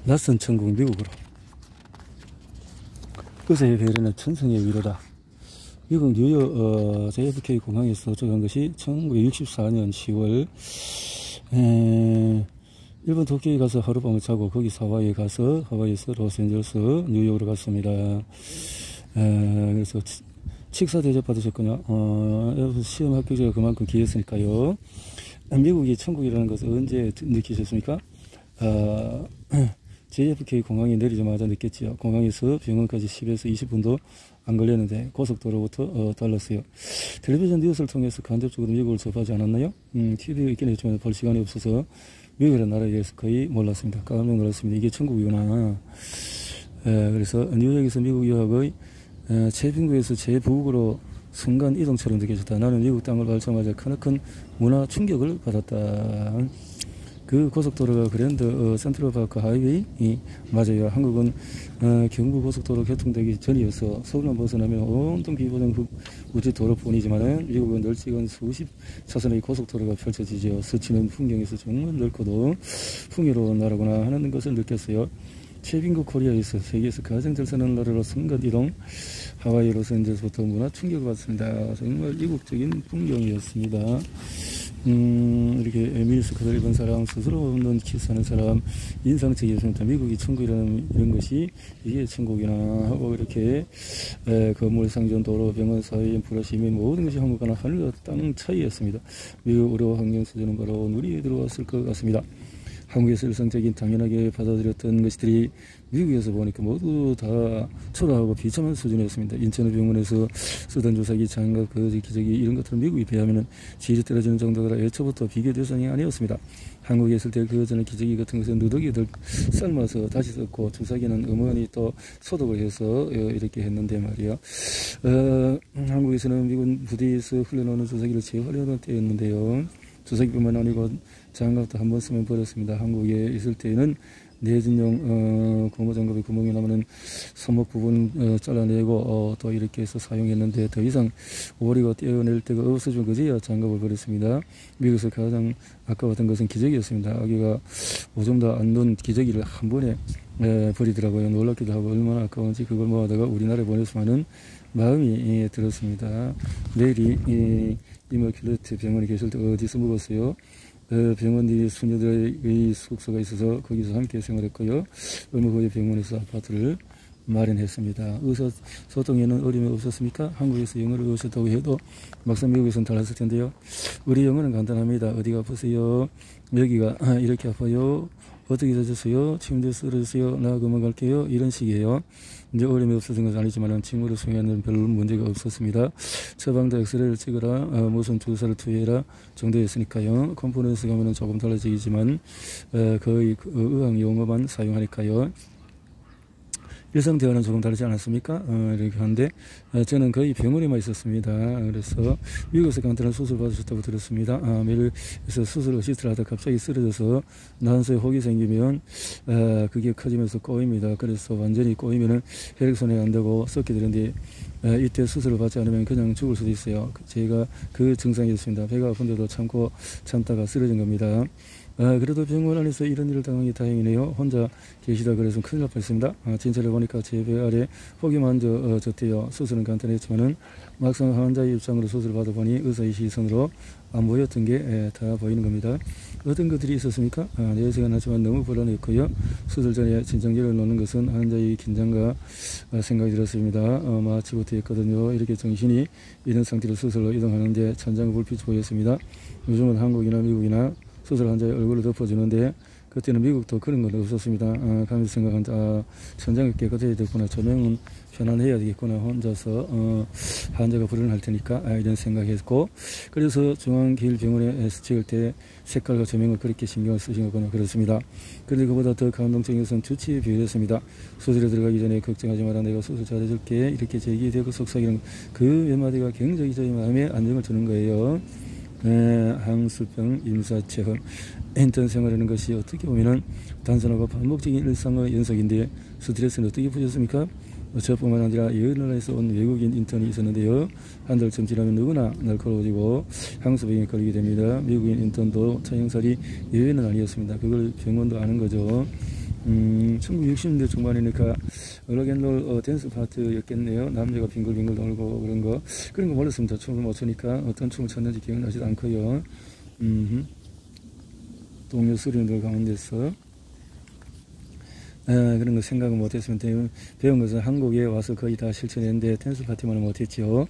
낯선 천국 미국으로. 그새의 배려는 천성의 위로다. 미국 뉴욕 JFK 공항에서 도착한 것이 1964년 10월. 일본 도쿄에 가서 하룻밤을 자고 거기서 하와이에 가서 하와이에서 로스앤젤레스 뉴욕으로 갔습니다. 그래서 식사 대접 받으셨거나 시험 합격자가 그만큼 기했으니까요. 미국이 천국이라는 것을 언제 느끼셨습니까? JFK 공항에 내리자마자 느꼈지요. 공항에서 병원까지 10에서 20분도 안 걸렸는데 고속도로부터 달랐어요. 텔레비전 뉴스를 통해서 간접적으로 미국을 접하지 않았나요? TV에 있긴 했지만 볼 시간이 없어서 미국이라는 나라에 대해서 거의 몰랐습니다. 깜짝 놀랐습니다. 이게 천국이구나. 그래서 뉴욕에서 미국 유학의 최빈구에서 제북으로 순간 이동처럼 느껴졌다. 나는 미국 땅을 밟자마자 크나큰 문화 충격을 받았다. 그 고속도로가 그랜드 센트럴파크 하이웨이 맞아요. 한국은 경부고속도로 개통되기 전이어서 서울만 벗어나면 온통 비보정 우체도로뿐이지만은 미국은 널찍은 수십 차선의 고속도로가 펼쳐지죠. 스치는 풍경에서 정말 넓고도 풍요로운 나라구나 하는 것을 느꼈어요. 최빈국 코리아에서 세계에서 가장 잘 사는 나라로 순간 이동. 하와이 로스앤젤레스부터 문화 충격을 받습니다. 정말 이국적인 풍경이었습니다. 이렇게 미니스커트를 입은 사람, 스스로 없는 키스하는 사람, 인상적이었습니다. 미국이 천국이라는 이런 것이 이게 천국이나 하고 이렇게 건물, 상점, 도로, 병원, 사회, 인프라, 시민 모든 것이 한국과는 하늘과 땅 차이였습니다. 미국 의료 환경 수준은 바로 눈이 들어왔을 것 같습니다. 한국에서 일상적인 당연하게 받아들였던 것들이 미국에서 보니까 모두 다 초라하고 비참한 수준이었습니다. 인천의 병원에서 쓰던 주사기, 장갑, 기저귀 이런 것들은 미국에 비하면 질이 떨어지는 정도가 애초부터 비교 대상이 아니었습니다. 한국에 있을 때 그 전에 기저귀 같은 것은 누더기들 삶아서 다시 썼고 주사기는 어머니 또 소독을 해서 이렇게 했는데 말이야. 한국에서는 미군 부대에서 흘려놓는 주사기를 재활용하는 때였는데요. 주사기뿐만 아니고 장갑도 한 번 쓰면 버렸습니다. 한국에 있을 때에는 내진용 고무장갑의 구멍이 나면은 손목 부분 잘라내고 또 이렇게 해서 사용했는데 더 이상 오리고 떼어낼 데가 없어지면 그제야 장갑을 버렸습니다. 미국에서 가장 아까웠던 것은 기저귀였습니다. 아기가 오줌도 안 넣은 기저귀를 한 번에 버리더라고요. 놀랍기도 하고 얼마나 아까운지 그걸 모아다가 우리나라에 보냈으면 하는 마음이 들었습니다. 내일이 이머큘레이트 병원에 계실 때 어디서 묵었어요? 병원이 수녀들의 숙소가 있어서 거기서 함께 생활했고요. 얼마 후에 병원에서 아파트를 마련했습니다. 의사소통에는 어려움이 없었습니까? 한국에서 영어를 배우셨다고 해도 막상 미국에서는 달랐을 텐데요. 우리 영어는 간단합니다. 어디가 아프세요? 여기가 이렇게 아파요. 어떻게 되셨어요? 침대 쓰러졌어요? 나 그만 갈게요. 이런 식이에요. 이제 어려움이 없었던 것은 아니지만 친구를 소개하는 별 문제가 없었습니다. 처방도 엑스레이를 찍어라, 무슨 주사를 투여해라 정도였으니까요. 컴포넌스 가면은 조금 달라지지만 거의 의학 용어만 사용하니까요. 일상 대화는 조금 다르지 않았습니까? 이렇게 하는데 저는 거의 병원에만 있었습니다. 그래서 미국에서 간단한 수술 받으셨다고 들었습니다. 매일에서 수술 어시스트를 하다 갑자기 쓰러져서 난소에 혹이 생기면 그게 커지면서 꼬입니다. 그래서 완전히 꼬이면은 혈액순환이 안 되고 썩게 되는데 이때 수술을 받지 않으면 그냥 죽을 수도 있어요. 제가 그 증상이었습니다. 배가 아픈데도 참다가 쓰러진 겁니다. 그래도 병원 안에서 이런 일을 당하기 다행이네요. 혼자 계시다 그래서 큰일 날 뻔했습니다. 진찰을 보니까 제 배 아래 혹이 만져졌대요. 수술은 간단했지만은 막상 환자의 입장으로 수술을 받아보니 의사의 시선으로 안 보였던 게 다 보이는 겁니다. 어떤 것들이 있었습니까? 내세가 나지만 너무 불안했고요. 수술 전에 진정제를 놓는 것은 환자의 긴장과 생각이 들었습니다. 마취부터 했거든요. 이렇게 정신이 있는 상태로 수술로 이동하는데 천장 불빛이 보였습니다. 요즘은 한국이나 미국이나 수술 환자의 얼굴을 덮어주는데 그때는 미국도 그런 건 없었습니다. 가면서 생각한다. 천장이 깨끗해야 되겠구나. 조명은 편안해야 되겠구나. 혼자서 환자가 불안할 테니까 이런 생각했고, 그래서 중앙기일병원에 스치을 때 색깔과 조명을 그렇게 신경을 쓰신 거구나. 그렇습니다. 그런데 그보다 더 감동적인 것은 주치의 비유였습니다. 수술에 들어가기 전에 걱정하지 마라. 내가 수술 잘해줄게. 이렇게 제기되고 속삭이는 그 몇 마디가 굉장히 저희 마음에 안정을 주는 거예요. 항술병, 임사체험, 인턴 생활하는 것이 어떻게 보면은 단순하고 반복적인 일상의 연속인데 스트레스는 어떻게 푸셨습니까? 저뿐만 아니라 여러 나라에서 온 외국인 인턴이 있었는데요. 한 달쯤 지나면 누구나 날카로워지고 향수병에 걸리게 됩니다. 미국인 인턴도 처형살이 예외는 아니었습니다. 그걸 병원도 아는 거죠. 1960년대 중반이니까 락앤롤 댄스 파트였겠네요. 남자가 빙글빙글 돌고 그런 거 몰랐습니다. 춤을 못 추니까 어떤 춤을 췄는지 기억나지도 않고요. 동료 수련들 가운데서 그런 거 생각을 못했으면 배운 것은 한국에 와서 거의 다 실천했는데 댄스 파티만은 못했죠.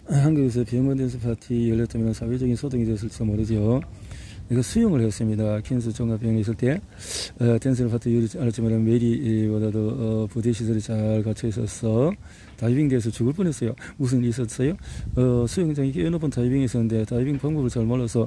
한국에서 병원 댄스 파티 열렸다면 사회적인 소동이 됐을지도 모르죠. 내가 수영을 했습니다. 퀸스 종합병원에 있을 때 댄스 파티 열리지 않았지만 메리보다도 부대 시설이 잘 갖춰 있어서 다이빙 돼서 죽을 뻔했어요. 무슨 일이 있었어요? 수영장이 꽤 높은 다이빙이 있었는데 다이빙 방법을 잘 몰라서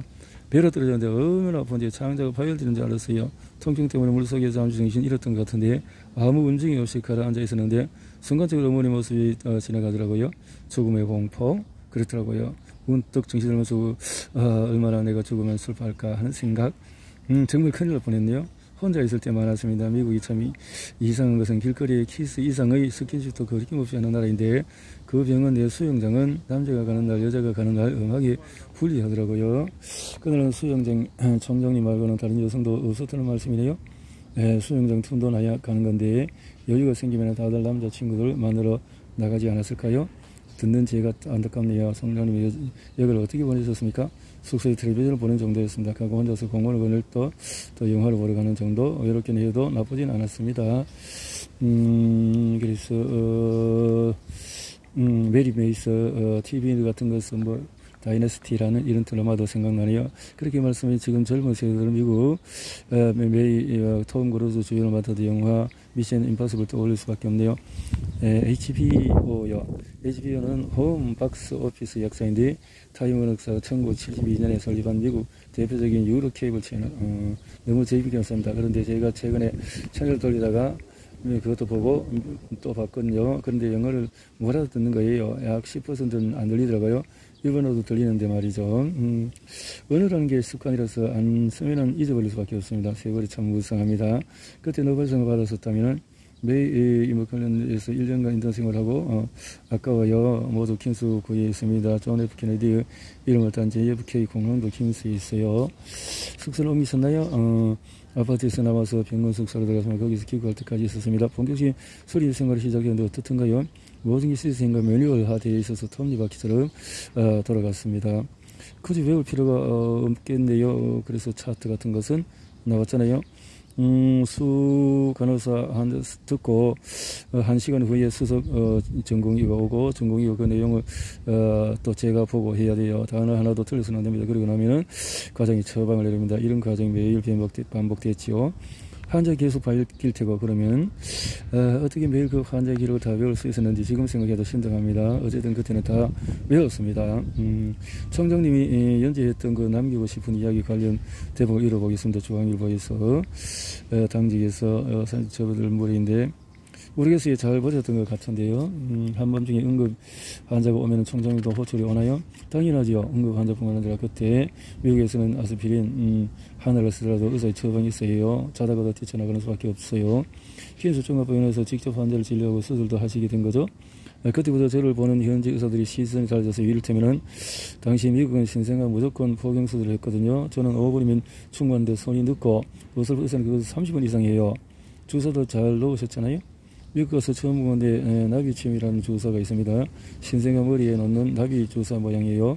배로 떨어졌는데 얼마나 아픈지 창자가 파열되는 줄 알았어요. 통증 때문에 물속에 잠시 정신 잃었던 것 같은데 아무 움직임 없이 가라앉아 있었는데 순간적으로 어머니 모습이 지나가더라고요. 죽음의 공포 그렇더라고요. 문득 정신을 놓고 얼마나 내가 죽으면 슬퍼할까 하는 생각. 정말 큰일 날 뻔했네요. 혼자 있을 때 많았습니다. 미국이 참 이상한 것은 길거리에 키스 이상의 스킨십도 거리낌없이 하는 나라인데 그 병원 내 수영장은 남자가 가는 날 여자가 가는 날 음악이 분리하더라고요. 그날은 수영장 총장님 말고는 다른 여성도 없었다는 말씀이네요. 수영장 틈도 나야 가는 건데 여유가 생기면 다들 남자친구들 만나러 나가지 않았을까요? 듣는 제가 안타깝네요. 성장님이 역을 어떻게 보내셨습니까? 숙소에 텔레비전을 보는 정도였습니다. 하고 혼자서 공원을 거닐 또 영화를 보러 가는 정도 이렇게 해도 나쁘진 않았습니다. 그래서 메리 메이서 TV 같은 것은 뭐 다이너스티라는 이런 드라마도 생각나네요. 그렇게 말씀해 지금 젊은 세대들은 미국 메리 톰 크루즈 주연을 맡았던 영화 미션 임파서블 떠올릴 수밖에 없네요. HBO요. HBO는 홈 박스 오피스 역사인데 타임워너사가 1972년에 설립한 미국 대표적인 유로 케이블 채널. 너무 재밌게 봤습니다. 그런데 제가 최근에 채널 돌리다가 그것도 보고 또 봤거든요. 그런데 영어를 못 알아듣는 거예요. 약 10%는 안 들리더라고요. 일본어도 들리는데 말이죠. 언어라는 게 습관이라서 안 쓰면은 잊어버릴 수밖에 없습니다. 세월이 참 무상합니다. 그때 노벨상을 받았었다면 매일 이목 관련해서 1년간 인턴 생활하고 아까워요. 모두 퀸스 구에 있습니다. 존 F 케네디 이름을 딴 JFK 공항도 퀸스에 있어요. 숙소를 옮기셨나요? 아파트에서 나와서 병원 숙소로 들어가서 거기서 기구할 때까지 있었습니다. 본격적인 수리 생활을 시작했는데 어떻든가요? 모든 게 시스템과 매뉴얼화 되어 있어서 톱니바퀴처럼 돌아갔습니다. 굳이 외울 필요가 없겠네요. 그래서 차트 같은 것은 나왔잖아요. 수 간호사 듣고 1시간 후에 수석 전공의가 오고 전공의가 그 내용을 또 제가 보고 해야 돼요. 단어 하나도 틀려서는 안 됩니다. 그러고 나면은 과장이 처방을 내립니다. 이런 과정이 매일 반복됐지요. 환자 계속 밝힐 테고 그러면 어떻게 매일 그 환자 기록을 다 외울 수 있었는지 지금 생각해도 신통합니다. 어쨌든 그때는 다 외웠습니다. 총장님이 연재했던 그 남기고 싶은 이야기 관련 대목을 읽어보겠습니다. 중앙일보에서 당직에서 저분들 무리인데 모르겠어요. 잘 보셨던 것 같은데요. 한밤중에 응급 환자가 오면 총장님도 호출이 오나요? 당연하죠. 응급 환자뿐만 아니라 그때 미국에서는 아스피린 하나를 쓰더라도 의사의 처방이 있어요. 자다가도 뛰쳐나가는 수밖에 없어요. 퀸스 종합병원에서 직접 환자를 진료하고 수술도 하시게 된 거죠. 그때부터 저를 보는 현지 의사들이 시선이 달라져서 이를테면은 당시 미국은 신생아 무조건 포경수술을 했거든요. 저는 5분이면 충분한데 손이 늦고 의사는 그것을 30분 이상 해요. 주사도 잘 넣으셨잖아요. 미국 가서 처음 보는데 나비침이라는 주사가 있습니다. 신생아 머리에 놓는 나비 주사 모양이에요.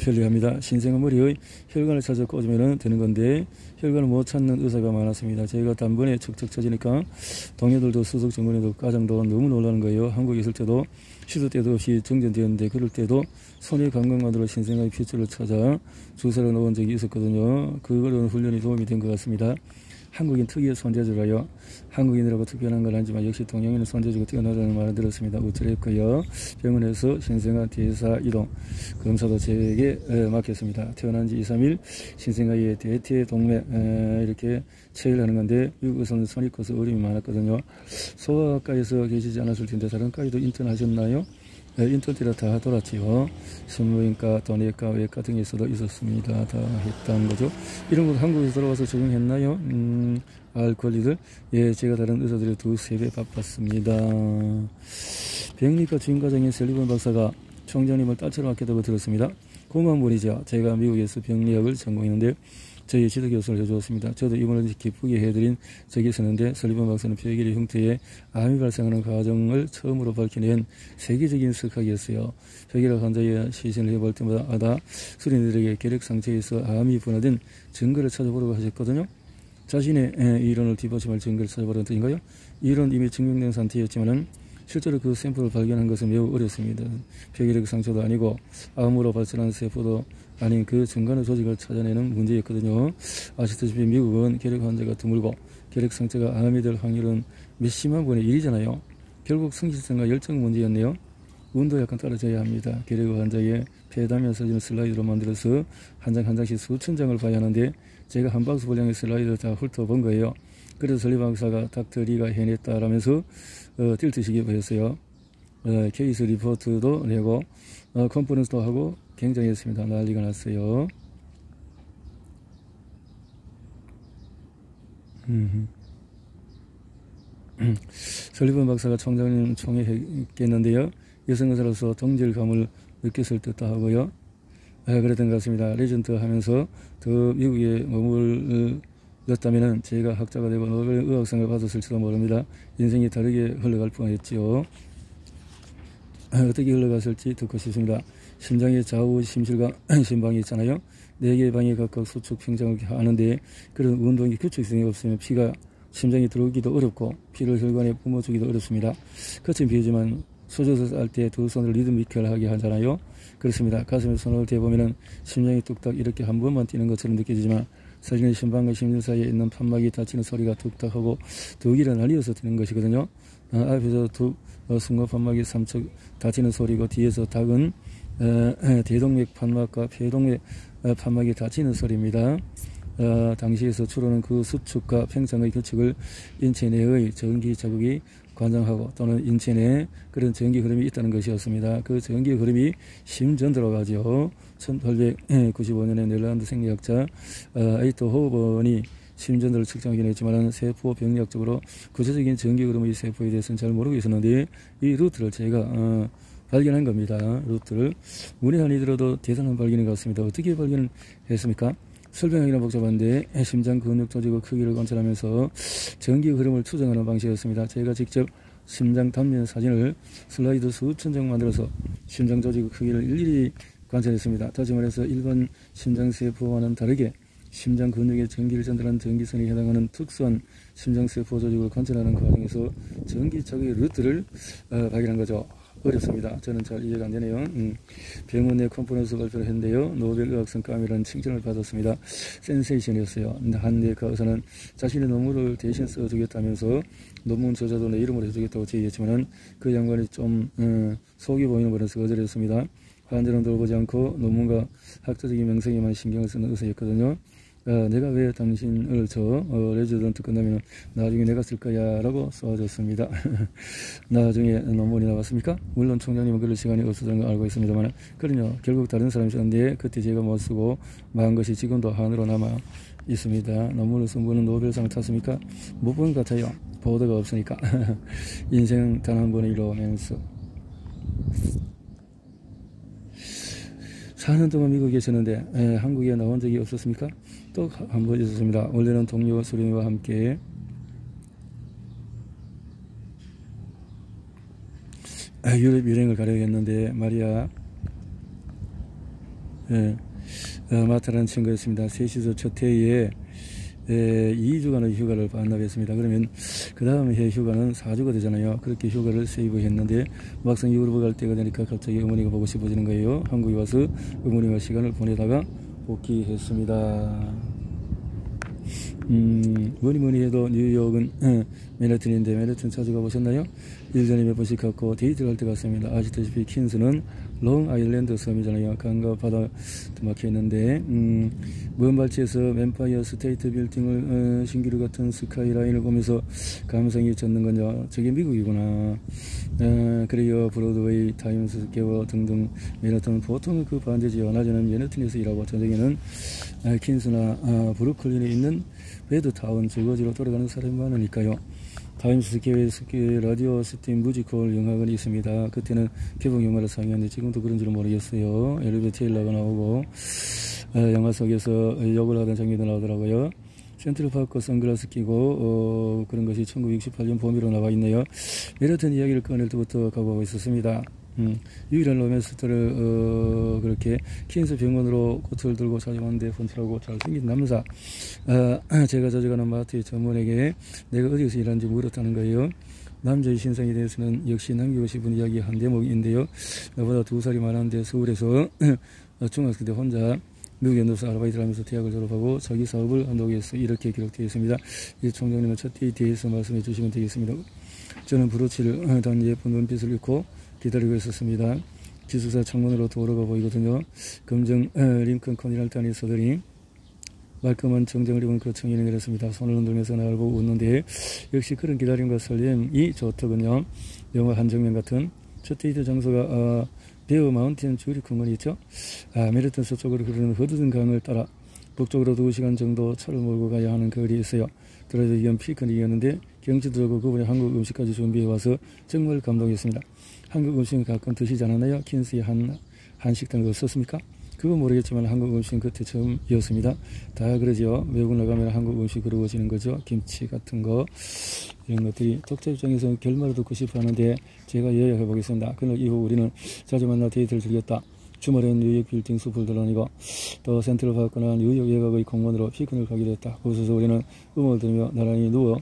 편리합니다. 신생아 머리의 혈관을 찾아 꽂으면 되는 건데 혈관을 못 찾는 의사가 많았습니다. 제가 단번에 척척 쳐지니까 동료들도 수석 전문의도 가장도 너무 놀라는 거예요. 한국에 있을 때도 시도 때도 없이 정전되었는데 그럴 때도 손의 감각만으로 신생아의 핏줄을 찾아 주사를 넣은 적이 있었거든요. 그거는 훈련이 도움이 된 것 같습니다. 한국인 특유의 손재주라요. 한국인이라고 특별한 건 아니지만 역시 동양인은 손재주가 뛰어나다는 말을 들었습니다. 우쭐했고요. 병원에서 신생아 대사 이동 검사도 제게 맡겼습니다. 태어난 지 2, 3일 신생아의 대퇴 동맥 이렇게 체크를 하는 건데 미국에서는 손이 커서 어려움이 많았거든요. 소아과에서 계시지 않았을 텐데 다른 과에도 인턴하셨나요? 인턴들이 다 돌았지요. 산부인과, 또 내과, 외과 등에서도 있었습니다. 다 했다는 거죠. 이런 것 한국에서 들어와서 적용했나요? 알 권리들? 예, 제가 다른 의사들이 2~3배 바빴습니다. 병리과 주임과장인 셀리번 박사가 총장님을 딸처럼 아꼈다고 들었습니다. 고마운 분이죠. 제가 미국에서 병리학을 전공했는데 저희 지도 교수를 해주었습니다. 저도 입원을 기쁘게 해드린 적이 있었는데 설리번 박사는 폐기의 형태의 암이 발생하는 과정을 처음으로 밝혀낸 세계적인 석학이었어요. 폐기력 환자의 시신을 해볼 때마다 수린들에게 결핵 상처에서 암이 분화된 증거를 찾아보려고 하셨거든요. 자신의 이론을 뒷받침할 증거를 찾아보려는 뜻인가요? 이론 이미 증명된 상태였지만은 실제로 그 샘플을 발견한 것은 매우 어렵습니다. 폐기력 상처도 아니고 암으로 발생한 세포도 아닌 그 중간의 조직을 찾아내는 문제였거든요. 아시다시피 미국은 결핵 환자가 드물고 결핵 상처가 암이 될 확률은 몇십만 분의 1이잖아요. 결국 성실성과 열정 문제였네요. 운도 약간 떨어져야 합니다. 결핵 환자의 폐담면 사진을 슬라이드로 만들어서 한 장 한 장씩 수천 장을 봐야 하는데 제가 한 박스 분량의 슬라이드를 다 훑어본 거예요. 그래서 설리 박사가 닥터 리가 해냈다라면서 뛸듯이게 보였어요. 케이스 리포트도 내고 컨퍼런스도 하고 굉장했습니다. 난리가 났어요. 설리번 박사가 총장님 총회했겠는데요. 여성의사로서 동질감을 느꼈을 듯도 하고요. 그랬던 것 같습니다. 레전드 하면서 더 미국에 머물렀다면 제가 학자가 되고 노벨 의학상을 받았을지도 모릅니다. 인생이 다르게 흘러갈 뻔했지요. 어떻게 흘러갔을지 듣고 싶습니다. 심장의 좌우 심실과 심방이 있잖아요. 4개의 방에 각각 수축 팽창을 하는데 그런 운동이 규칙성이 없으면 피가 심장에 들어오기도 어렵고 피를 혈관에 뿜어주기도 어렵습니다. 거친 비유지만 수저서 할 때 두 손을 리드미컬하게 하잖아요. 그렇습니다. 가슴에 손을 대보면 심장이 뚝딱 이렇게 한 번만 뛰는 것처럼 느껴지지만 사실은 심방과 심장 사이에 있는 판막이 다치는 소리가 뚝딱하고 두 개를 날리어서 뛰는 것이거든요. 앞에서 두 승모 판막이 삼척 다치는 소리고 뒤에서 닭은 대동맥 판막과 폐동맥 판막이 다치는 소리입니다. 당시에서 주로는 그 수축과 팽창의 규칙을 인체 내의 전기 자극이 관장하고 또는 인체 내에 그런 전기 흐름이 있다는 것이었습니다. 그 전기 흐름이 심전도로 가죠. 1895년에 넬란드 생리학자 에이토 호번이 심전도를 측정하긴 했지만 세포 병리학적으로 구체적인 전기 흐름의 세포에 대해서는 잘 모르고 있었는데 이 루트를 제가 발견한 겁니다. 루트를 문의 안이 들어도 대단한 발견인 것 같습니다. 어떻게 발견했습니까? 설명하기는 복잡한데 심장 근육 조직의 크기를 관찰하면서 전기 흐름을 추정하는 방식이었습니다. 제가 직접 심장 단면 사진을 슬라이드 수천 장 만들어서 심장 조직의 크기를 일일이 관찰했습니다. 다시 말해서 일반 심장세포와는 다르게 심장 근육의 전기를 전달하는 전기선에 해당하는 특수한 심장세포 조직을 관찰하는 과정에서 전기적의 루트를 발견한 거죠. 어렵습니다. 저는 잘 이해가 안 되네요. 병원 내 컨퍼런스 발표를 했는데요. 노벨 의학성감이라는 칭찬을 받았습니다. 센세이션이었어요. 한 내과 의사는 자신의 논문을 대신 써주겠다면서 논문 저자도 내 이름으로 해주겠다고 제의했지만 그 양반이 좀 속이 보이는 버릇을 거절했습니다. 환자는 돌보지 않고 논문과 학자적인 명성에만 신경을 쓰는 의사였거든요. 내가 왜 당신을 레지던트 끝나면 나중에 내가 쓸 거야 라고 써줬습니다. 나중에 논문이 나왔습니까? 물론 총장님은 그럴 시간이 없었던 걸 알고 있습니다만 그럼요. 결국 다른 사람이 썼는데 그때 제가 못 쓰고 망한 것이 지금도 한으로 남아 있습니다. 논문을 쓴 분은 노벨상 탔습니까? 못 본 것 같아요. 보도가 없으니까. 인생 단 한 번의 로맨스. 4년 동안 미국에 계셨는데 한국에 나온 적이 없었습니까? 또 한 번 있었습니다. 원래는 동료 수령이와 함께 유럽 여행을 가려고 했는데 말이야 마타라는 친구였습니다. 셋이서 첫 해에 2주간의 휴가를 반납했습니다. 그러면 그 다음 해 휴가는 4주가 되잖아요. 그렇게 휴가를 세이브했는데 막상 유럽을 갈 때가 되니까 갑자기 어머니가 보고 싶어지는 거예요. 한국에 와서 어머니와 시간을 보내다가 복귀했습니다. 뭐니 해도 뉴욕은 맨해튼인데 맨해튼 자주 가보셨나요? 1년에 몇 번씩 갔고 데이트를 할 때 갔습니다. 아시다시피 퀸스는 롱아일랜드 섬이잖아요. 강과 바다 막혀있는데 먼 발치에서 멤파이어 스테이트 빌딩을 신기루 같은 스카이라인을 보면서 감성이 젖는 건요. 저게 미국이구나. 그래요. 브로드웨이, 타임스퀘어 등등 맨해튼 보통 그 반대지요. 낮에는 맨해튼에서 일하고 저녁에는 퀸스나 브루클린에 있는 베드타운 주거지로 돌아가는 사람이 많으니까요. 타임스퀘어에 라디오 스팀 뮤지컬 영화관이 있습니다. 그때는 개봉 영화를 상영했는데 지금도 그런지는 모르겠어요. 엘리베이터 테일러가 나오고 영화 속에서 욕을 하던 장면도 나오더라고요. 센트럴파크 선글라스 끼고 그런 것이 1968년 봄으로 나와 있네요. 이렇던 이야기를 꺼낼 때부터 각오하고 있었습니다. 유일한 로맨스터를 그렇게 퀸스 병원으로 꽃을 들고 찾아왔는데 펀치라고 잘생긴 남자. 제가 자주 가는 마트의 전문에게 내가 어디서 일하는지 물었다는 거예요. 남자의 신상에 대해서는 역시 남기고 싶은 이야기 한 대목인데요. 나보다 2살이 많았는데 서울에서 중학생 때 혼자 미국 연도서 아르바이트를 하면서 대학을 졸업하고 자기 사업을 한다고 해서 이렇게 기록되어 있습니다. 이 총장님은 첫 데이트에서 말씀해 주시면 되겠습니다. 저는 브로치를 단 예쁜 눈빛을 잃고 기다리고 있었습니다. 기숙사 창문으로 도로가 보이거든요. 검정 링컨 컨티넨탈이 서더니 말끔한 정장을 입은 그 청년이 내렸습니다. 손을 흔들면서 나를 보고 웃는데 역시 그런 기다림과 설렘이 좋더군요. 영화 한 장면 같은 첫 데이트 장소가 베어 마운틴 주리 공원이 있죠. 메리턴 서쪽으로 흐르는 허드슨 강을 따라 북쪽으로 2시간 정도 차를 몰고 가야 하는 거리에 있어요. 그래서 이건 피크닉이었는데 경치도 좋고 그분이 한국 음식까지 준비해와서 정말 감동했습니다. 한국 음식은 가끔 드시지 않았나요? 퀸스의 한식당 없었습니까? 그건 모르겠지만 한국 음식은 그때 처음이었습니다. 다 그러죠. 외국 나가면 한국 음식 그러워지는 거죠. 김치 같은 거 이런 것들이 독자 입장에서는 결말을 듣고 싶어 하는데 제가 요약해 보겠습니다. 그날 이후 우리는 자주 만나 데이트를 즐겼다. 주말엔 뉴욕 빌딩 숲을 돌아다니고 또 센트럴파크나 뉴욕 외곽의 공원으로 피크닉을 가기도 했다. 거기서 우리는 음악을 들으며 나란히 누워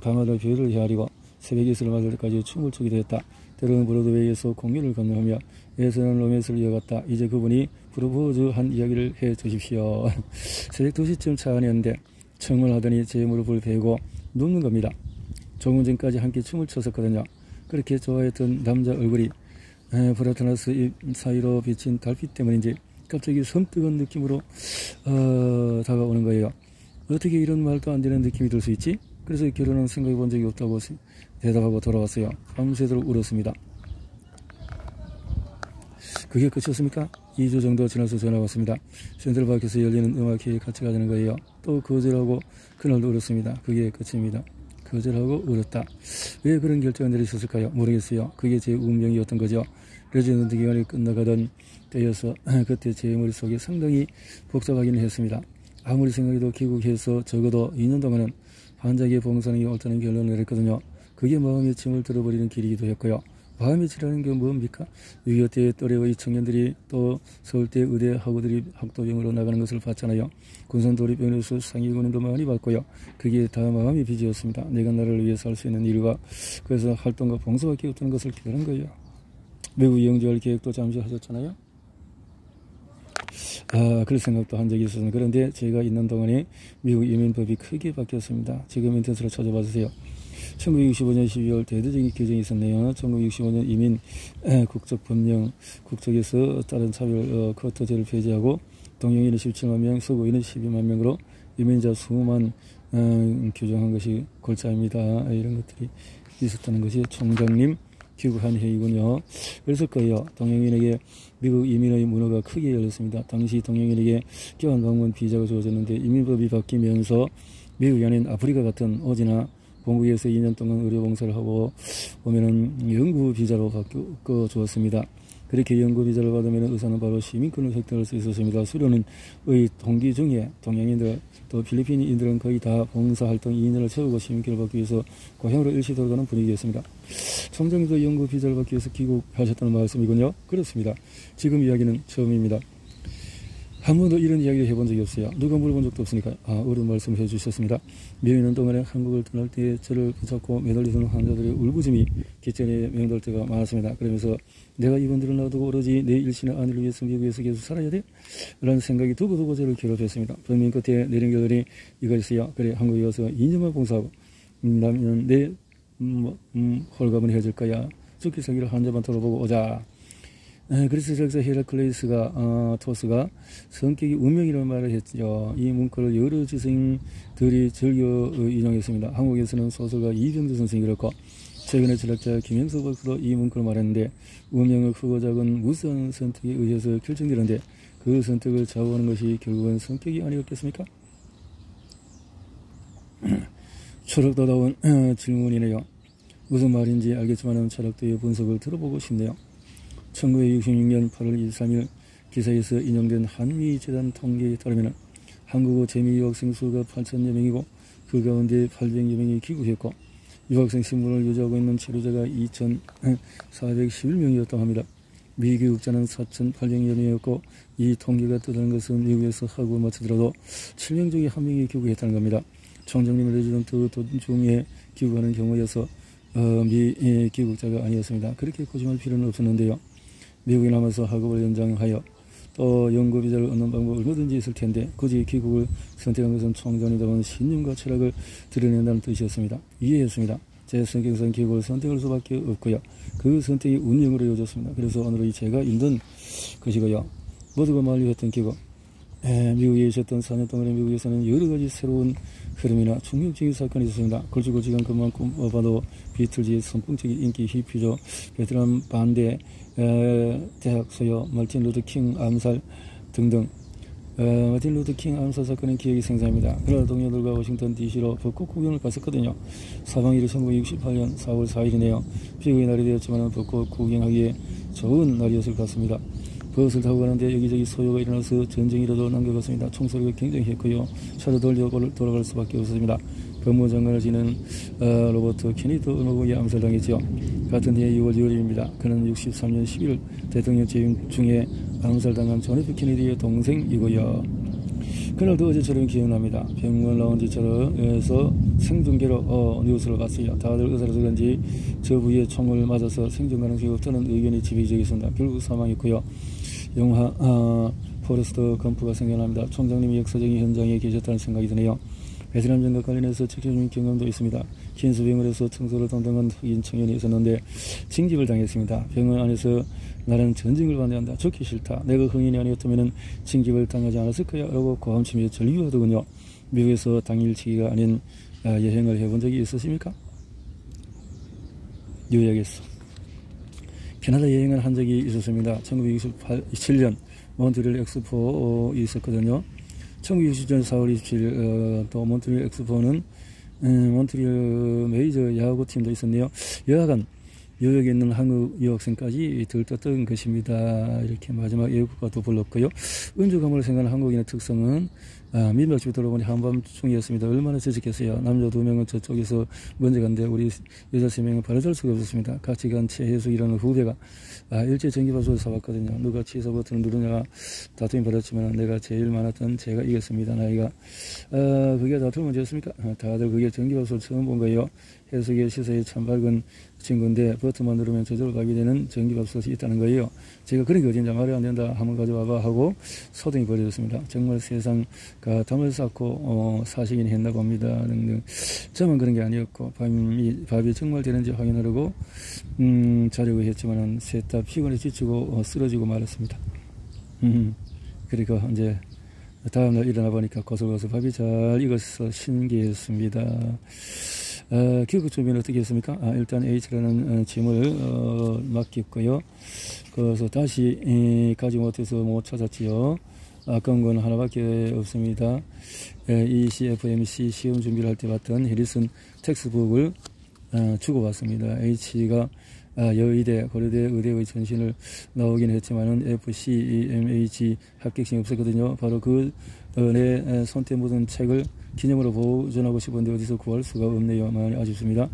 밤하늘 별을 헤아리고 새벽 이슬을 맞을 때까지 춤을 추기도 했다. 때로는 브로드웨이에서 공연을 건너하며 예전한 로맨스를 이어갔다. 이제 그분이 프로포즈 한 이야기를 해 주십시오. 새벽 2시쯤 차 안이었는데 청을 하더니 제 무릎을 베고 눕는 겁니다. 조금 전까지 함께 춤을 췄었거든요. 그렇게 좋아했던 남자 얼굴이 브라타나스 잎 사이로 비친 달빛 때문인지 갑자기 섬뜩한 느낌으로 다가오는 거예요. 어떻게 이런 말도 안 되는 느낌이 들 수 있지? 그래서 결혼은 생각해 본 적이 없다고 대답하고 돌아왔어요. 밤새도록 울었습니다. 그게 끝이었습니까? 2주 정도 지나서 전화가 왔습니다. 센트럴파크에서 열리는 음악회에 같이 가자는 거예요. 또 거절하고 그날도 울었습니다. 그게 끝입니다. 거절하고 울었다. 왜 그런 결정을 내리셨을까요? 모르겠어요. 그게 제 운명이었던 거죠. 레지던트 기간이 끝나가던 때여서 그때 제 머릿속에 상당히 복잡하기는 했습니다. 아무리 생각해도 귀국해서 적어도 2년 동안은 환자에게 봉사하는 게 옳다는 결론을 내렸거든요. 그게 마음의 짐을 들어버리는 길이기도 했고요. 마음의 짐이라는 게 뭡니까? 6.25 때 또래의 청년들이 또 서울대 의대 학우들이 학도병으로 나가는 것을 봤잖아요. 군산도립병원에서 상위군인도 많이 봤고요. 그게 다 마음의 빚이었습니다. 내가 나를 위해서 할 수 있는 일과 그래서 활동과 봉사밖에 없다는 것을 깨달은 거예요. 외국 영주할 계획도 잠시 하셨잖아요. 그럴 생각도 한 적이 있었습니다. 그런데 제가 있는 동안에 미국 이민법이 크게 바뀌었습니다. 지금 인터넷으로 찾아봐 주세요. 1965년 12월 대대적인 개정이 있었네요. 1965년 이민 국적 법령 국적에서 다른 차별 쿼터제를 폐지하고 동양인은 17만 명, 서구인은 12만 명으로 이민자 수만 규정한 것이 골자입니다. 이런 것들이 있었다는 것이 총장님 귀국한 해이군요. 그랬을 거예요. 동양인에게 미국 이민의 문화가 크게 열렸습니다. 당시 동양인에게 교환 방문 비자가 주어졌는데 이민법이 바뀌면서 미국이 아닌 아프리카 같은 오지나 본국에서 2년 동안 의료봉사를 하고 오면은 연구 비자로 바꿔 주었습니다. 그렇게 연구 비자를 받으면 의사는 바로 시민권을 획득할 수 있었습니다. 수련은 동기 중에 동양인들 또 필리핀인들은 거의 다 봉사활동 2년을 채우고 시민권을 받기 위해서 고향으로 일시 돌아가는 분위기였습니다. 총장님도 연구 비자를 받기 위해서 귀국하셨다는 말씀이군요. 그렇습니다. 지금 이야기는 처음입니다. 한 번도 이런 이야기를 해본 적이 없어요. 누가 물어본 적도 없으니까 어려운 말씀을 해주셨습니다. 미국에 있는 동안에 한국을 떠날 때 저를 붙잡고 매달리던 환자들의 울부짖음이 기천에 맹돌 때가 많았습니다. 그러면서 내가 이분들을 놔두고 오로지 내 일신의 아내를 위해서 미국에서 계속 살아야 돼? 라는 생각이 두고두고 저를 괴롭혔습니다. 범인 끝에 내린 결론이 이거였어요. 그래 한국에 와서 2년만 봉사하고 나면 내 홀갑은 해줄 거야. 죽기 살기를 환자만 돌아보고 오자. 그래서 저기서 헤라클레이스가 토스가 성격이 운명이라는 말을 했죠. 이 문구를 여러 지성들이 즐겨 인용했습니다. 한국에서는 소설가 이병주 선생이 그렇고 최근에 철학자 김영석 박사도 이 문구를 말했는데 운명은 크고 작은 무수한 선택에 의해서 결정되는데 그 선택을 좌우하는 것이 결국은 성격이 아니었겠습니까? 철학다다운 질문이네요. 무슨 말인지 알겠지만 철학도의 분석을 들어보고 싶네요. 1966년 8월 23일 기사에서 인용된 한미재단 통계에 따르면 한국어 재미 유학생 수가 8,000여 명이고 그 가운데 800여 명이 귀국했고 유학생 신분을 유지하고 있는 체류자가 2,411명이었다고 합니다. 미귀국자는 4,800여 명이었고 이 통계가 뜨다는 것은 미국에서 학업을 마치더라도 7명 중에 1명이 귀국했다는 겁니다. 총장님의 레지던트 중에 귀국하는 경우여서 미귀국자가 아니었습니다. 그렇게 고심할 필요는 없었는데요. 미국에 남아서 학업을 연장하여 또 연구비자를 얻는 방법은 얼마든지 있을 텐데 굳이 귀국을 선택한 것은 총장님다운 신념과 철학을 드러낸다는 뜻이었습니다. 이해했습니다. 제 성격상 귀국을 선택할 수밖에 없고요. 그 선택이 운명으로 이어졌습니다. 그래서 오늘의 제가 힘든 것이고요. 모두가 만류했던 귀국. 미국에 있었던 4년 동안의 미국에서는 여러가지 새로운 흐름이나 충격적인 사건이 있었습니다. 걸쭉걸쭉한 것만 봐도 비틀즈의 선풍적인 인기 히피죠. 베트남 반대, 대학 소요, 마틴 루터 킹 암살 등등. 마틴 루터 킹 암살 사건은 기억이 생생합니다. 그날 동료들과 워싱턴 DC로 벚꽃 구경을 갔었거든요. 사망일이 1968년 4월 4일이네요. 비구의 날이 되었지만 벚꽃 구경하기에 좋은 날이었을 것 같습니다. 버스를 타고 가는데 여기저기 소요가 일어나서 전쟁이라도 난 것 같습니다. 총소리가 굉장히 했고요. 차로 돌아갈 수밖에 없었습니다. 법무장관을 지낸 로버트 케네디 노무현이 암살당했죠. 같은 해 6월 2일입니다. 그는 63년 11월 대통령 재임 중에 암살당한 존 F 케네디의 동생이고요. 그날도 어제처럼 기억납니다. 병원 라운지처럼에서 생중계로 뉴스를 봤어요. 다들 의사라서 그런지 저 부위에 총을 맞아서 생존 가능성이 없다는 의견이 지배적이었습니다. 결국 사망했고요. 영화 포레스트 검프가 생각납니다. 총장님이 역사적인 현장에 계셨다는 생각이 드네요. 베트남전과 관련해서 지켜준 경험도 있습니다. 킨스 병원에서 청소를 담당한 흑인 청년이 있었는데 징집을 당했습니다. 병원 안에서 나는 전쟁을 반대한다. 죽기 싫다. 내가 흑인이 아니었다면 징집을 당하지 않았을 거야 라고 고함치며 절규하더군요. 미국에서 당일치기가 아닌 여행을 해본 적이 있으십니까? 요약했어. 캐나다 여행을 한 적이 있었습니다. 1967년 몬트리올 엑스포 있었거든요. 1960년 4월 27일 또 몬트리올 엑스포는 몬트리올 메이저 야구팀도 있었네요. 여하간 뉴욕에 있는 한국 유학생까지 들떴던 것입니다. 이렇게 마지막 예고가도 불렀고요. 은주감을 생각하는 한국인의 특성은 민박집에 돌아보니 한밤중이었습니다. 얼마나 지직했어요. 남자 2명은 저쪽에서 먼저 간데 우리 여자 3명은 바로잡을 수가 없었습니다. 같이 간 최혜숙이라는 후배가 일제 전기밥솥을 사왔거든요. 누가 취소 버튼을 누르냐 다툼이 벌었지만 내가 제일 많았던 제가 이겼습니다. 나이가 그게 다툼 문제였습니까? 다들 그게 전기밥솥을 처음 본 거예요. 해석의 시사에 참 밝은 친구인데 버튼만 누르면 저절로 가게 되는 전기밥솥이 있다는 거예요. 제가 그런 게 어딘지 말이 안 된다. 한번 가져와봐 하고 소동이 벌어졌습니다. 정말 세상 담을 쌓고 사식인이 했나고 합니다. 등등. 저만 그런 게 아니었고 밥이 정말 되는지 확인하려고 자려고 했지만 셋 다 피곤해 지치고 쓰러지고 말았습니다. 그리고 이제 다음날 일어나 보니까 고슬고슬 밥이 잘 익어서 신기했습니다. 귀국 준비는 어떻게 했습니까? 일단 H라는 짐을 맡겼고요. 그래서 다시 가지 못해서 못 찾았지요. 아까운 건 하나밖에 없습니다. ECFMC 시험 준비를 할 때 봤던 해리슨 텍스북을 주고받습니다. H가 여의대, 고려대, 의대의 전신을 나오긴 했지만은 FCEMH 합격증이 없었거든요. 바로 그 내 손때 묻은 책을 기념으로 보존하고 싶은데 어디서 구할 수가 없네요. 많이 아쉽습니다.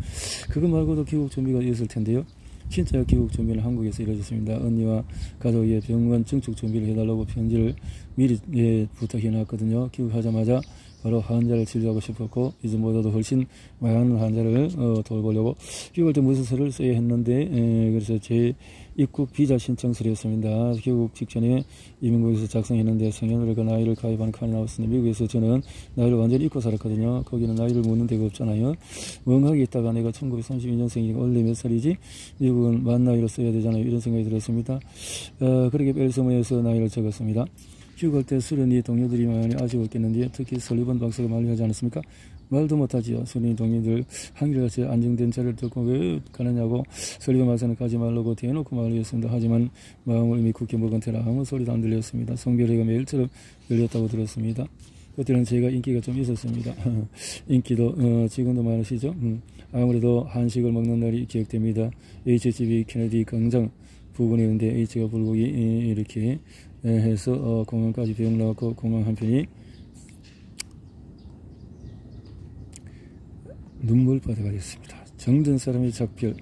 그거 말고도 귀국 준비가 있을 텐데요. 진짜 귀국 준비는 한국에서 이루어졌습니다. 언니와 가족의 병원 증축 준비를 해달라고 편지를 미리 부탁해 놨거든요. 귀국하자마자 바로 환자를 진료하고 싶었고 이전보다도 훨씬 많은 환자를 돌보려고 귀국할 때 무슨 서를 써야 했는데 그래서 제 입국 비자 신청서를 했습니다. 귀국 직전에 이민국에서 작성했는데 성년으로 나이를 가입하는 칸이 나왔습니다. 미국에서 저는 나이를 완전히 잊고 살았거든요. 거기는 나이를 묻는 데가 없잖아요. 멍하게 있다가 내가 1932년생이니까 원래 몇 살이지? 미국은 만 나이로 써야 되잖아요. 이런 생각이 들었습니다. 그렇게 벨서머에서 나이를 적었습니다. 귀국할 때 수련이 동료들이 많이 아쉬웠겠는데 특히 설리번 박사가 만류하지 않았습니까? 말도 못하지요. 수련이 동료들 한결같이 안정된 자리를 듣고 왜 가느냐고 설리번 박사는 가지 말라고 대놓고 말했습니다. 하지만 마음을 이미 굳게 먹은 테라 아무 소리도 안 들렸습니다. 성별회가 매일처럼 열렸다고 들었습니다. 그때는 제가 인기가 좀 있었습니다. 인기도 지금도 많으시죠? 아무래도 한식을 먹는 날이 기억됩니다. HGV 케네디 광장 부근이었는데 H가 불국이 이렇게 해서 공항까지 비용 나왔고 공항 한편이 눈물바다가 됐습니다. 정든 사람의 작별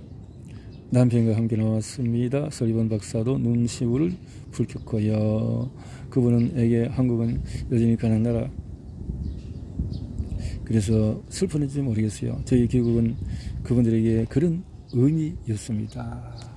남편과 함께 나왔습니다. 설리번 박사도 눈시울을 붉혔고요. 그분은 에게 한국은 여전히 가난한 나라. 그래서 슬프는지 모르겠어요. 저희 귀국은 그분들에게 그런 의미였습니다.